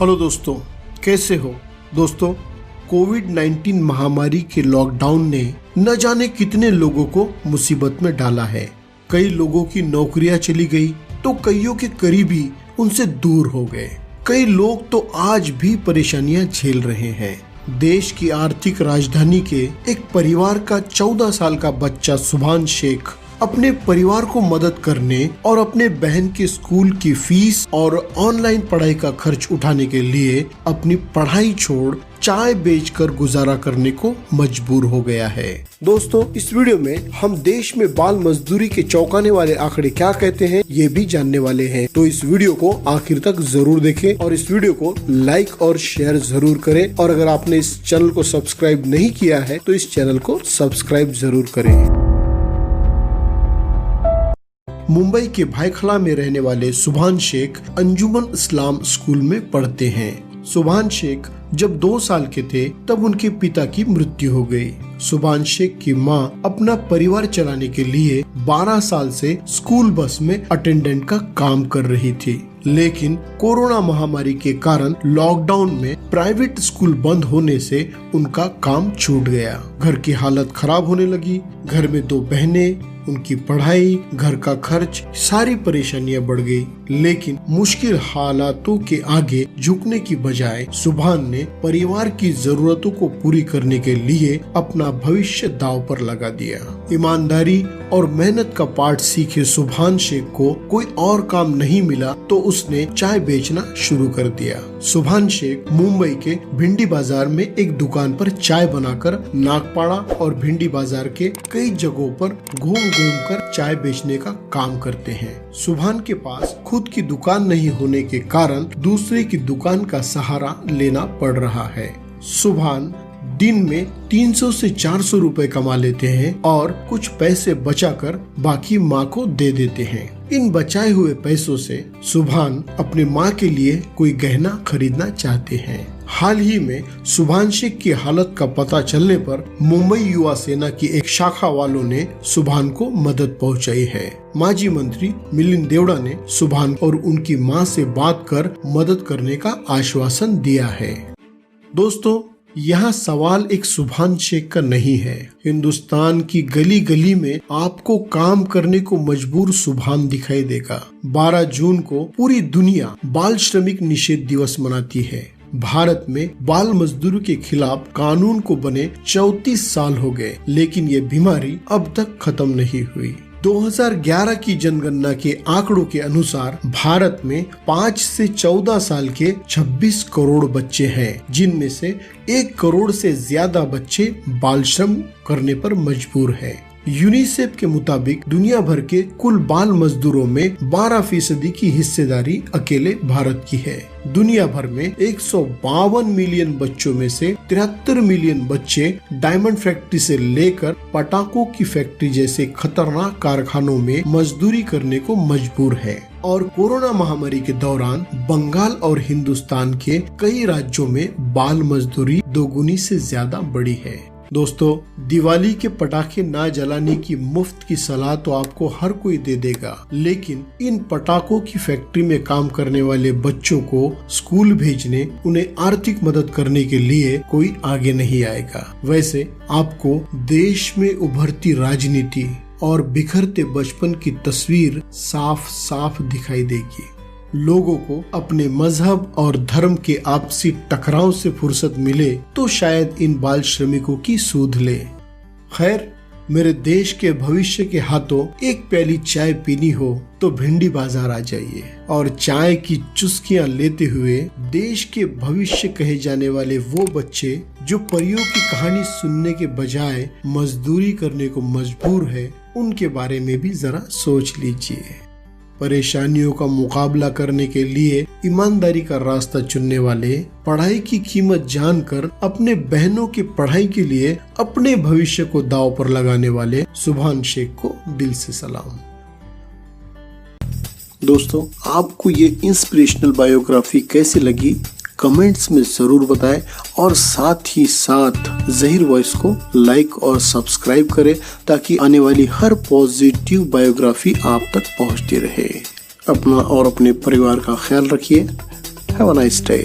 Hello दोस्तों, कैसे हो दोस्तों। कोविड-19 महामारी के लॉकडाउन ने न जाने कितने लोगों को मुसीबत में डाला है। कई लोगों की नौकरियां चली गई तो कईयों के करीबी उनसे दूर हो गए। कई लोग तो आज भी परेशानियां झेल रहे हैं। देश की आर्थिक राजधानी के एक परिवार का 14 साल का बच्चा सुभान शेख अपने परिवार को मदद करने और अपने बहन के स्कूल की फीस और ऑनलाइन पढ़ाई का खर्च उठाने के लिए अपनी पढ़ाई छोड़ चाय बेचकर गुजारा करने को मजबूर हो गया है। दोस्तों, इस वीडियो में हम देश में बाल मजदूरी के चौंकाने वाले आंकड़े क्या कहते हैं ये भी जानने वाले हैं। तो इस वीडियो को आखिर तक जरूर देखें और इस वीडियो को लाइक और शेयर जरूर करें। और अगर आपने इस चैनल को सब्सक्राइब नहीं किया है तो इस चैनल को सब्सक्राइब जरूर करें। मुंबई के भायखला में रहने वाले सुभान शेख अंजुमन इस्लाम स्कूल में पढ़ते हैं। सुभान शेख जब 2 साल के थे तब उनके पिता की मृत्यु हो गई। सुभान शेख की मां अपना परिवार चलाने के लिए 12 साल से स्कूल बस में अटेंडेंट का काम कर रही थी, लेकिन कोरोना महामारी के कारण लॉकडाउन में प्राइवेट स्कूल बंद होने से उनका काम छूट गया। घर की हालत खराब होने लगी। घर में 2 बहनें, उनकी पढ़ाई, घर का खर्च, सारी परेशानियां बढ़ गई। लेकिन मुश्किल हालातों के आगे झुकने की बजाय सुभान ने परिवार की जरूरतों को पूरी करने के लिए अपना भविष्य दांव पर लगा दिया। ईमानदारी और मेहनत का पाठ सीखे सुभान शेख को कोई और काम नहीं मिला तो उसने चाय बेचना शुरू कर दिया। सुभान शेख मुंबई के भिंडी बाजार में एक दुकान पर चाय बनाकर नागपाड़ा और भिंडी बाजार के कई जगहों पर घूम कर चाय बेचने का काम करते हैं। सुभान के पास खुद की दुकान नहीं होने के कारण दूसरे की दुकान का सहारा लेना पड़ रहा है। सुभान दिन में 300 से 400 रुपए कमा लेते हैं और कुछ पैसे बचाकर बाकी माँ को दे देते हैं। इन बचाए हुए पैसों से सुभान अपने माँ के लिए कोई गहना खरीदना चाहते हैं। हाल ही में सुभान शेख की हालत का पता चलने पर मुंबई युवा सेना की एक शाखा वालों ने सुभान को मदद पहुंचाई है। माजी मंत्री मिलिंद देवड़ा ने सुभान और उनकी मां से बात कर मदद करने का आश्वासन दिया है। दोस्तों, यहाँ सवाल एक सुभान शेख का नहीं है। हिंदुस्तान की गली गली में आपको काम करने को मजबूर सुभान दिखाई देगा। 12 जून को पूरी दुनिया बाल श्रमिक निषेध दिवस मनाती है। भारत में बाल मजदूरी के खिलाफ कानून को बने 34 साल हो गए, लेकिन ये बीमारी अब तक खत्म नहीं हुई। 2011 की जनगणना के आंकड़ों के अनुसार भारत में 5 से 14 साल के 26 करोड़ बच्चे हैं, जिनमें से 1 करोड़ से ज्यादा बच्चे बाल श्रम करने पर मजबूर हैं। यूनिसेफ के मुताबिक दुनिया भर के कुल बाल मजदूरों में 12% की हिस्सेदारी अकेले भारत की है। दुनिया भर में 152 मिलियन बच्चों में से 73 मिलियन बच्चे डायमंड फैक्ट्री से लेकर पटाखों की फैक्ट्री जैसे खतरनाक कारखानों में मजदूरी करने को मजबूर है। और कोरोना महामारी के दौरान बंगाल और हिंदुस्तान के कई राज्यों में बाल मजदूरी 2 गुनी से ज्यादा बढ़ी है। दोस्तों, दिवाली के पटाखे ना जलाने की मुफ्त की सलाह तो आपको हर कोई दे देगा, लेकिन इन पटाखों की फैक्ट्री में काम करने वाले बच्चों को स्कूल भेजने, उन्हें आर्थिक मदद करने के लिए कोई आगे नहीं आएगा। वैसे आपको देश में उभरती राजनीति और बिखरते बचपन की तस्वीर साफ साफ दिखाई देगी। लोगों को अपने मजहब और धर्म के आपसी टकराव से फुर्सत मिले तो शायद इन बाल श्रमिकों की सूध ले। खैर, मेरे देश के भविष्य के हाथों एक प्याली चाय पीनी हो तो भिंडी बाजार आ जाइए और चाय की चुस्कियां लेते हुए देश के भविष्य कहे जाने वाले वो बच्चे जो परियों की कहानी सुनने के बजाय मजदूरी करने को मजबूर है, उनके बारे में भी जरा सोच लीजिए। परेशानियों का मुकाबला करने के लिए ईमानदारी का रास्ता चुनने वाले, पढ़ाई की कीमत जानकर अपने बहनों की पढ़ाई के लिए अपने भविष्य को दांव पर लगाने वाले सुभान शेख को दिल से सलाम। दोस्तों, आपको ये इंस्पिरेशनल बायोग्राफी कैसी लगी कमेंट्स में जरूर बताएं और साथ ही साथ ज़हीर वॉइस को लाइक और सब्सक्राइब करें ताकि आने वाली हर पॉजिटिव बायोग्राफी आप तक पहुंचती रहे। अपना और अपने परिवार का ख्याल रखिए। Have a nice day.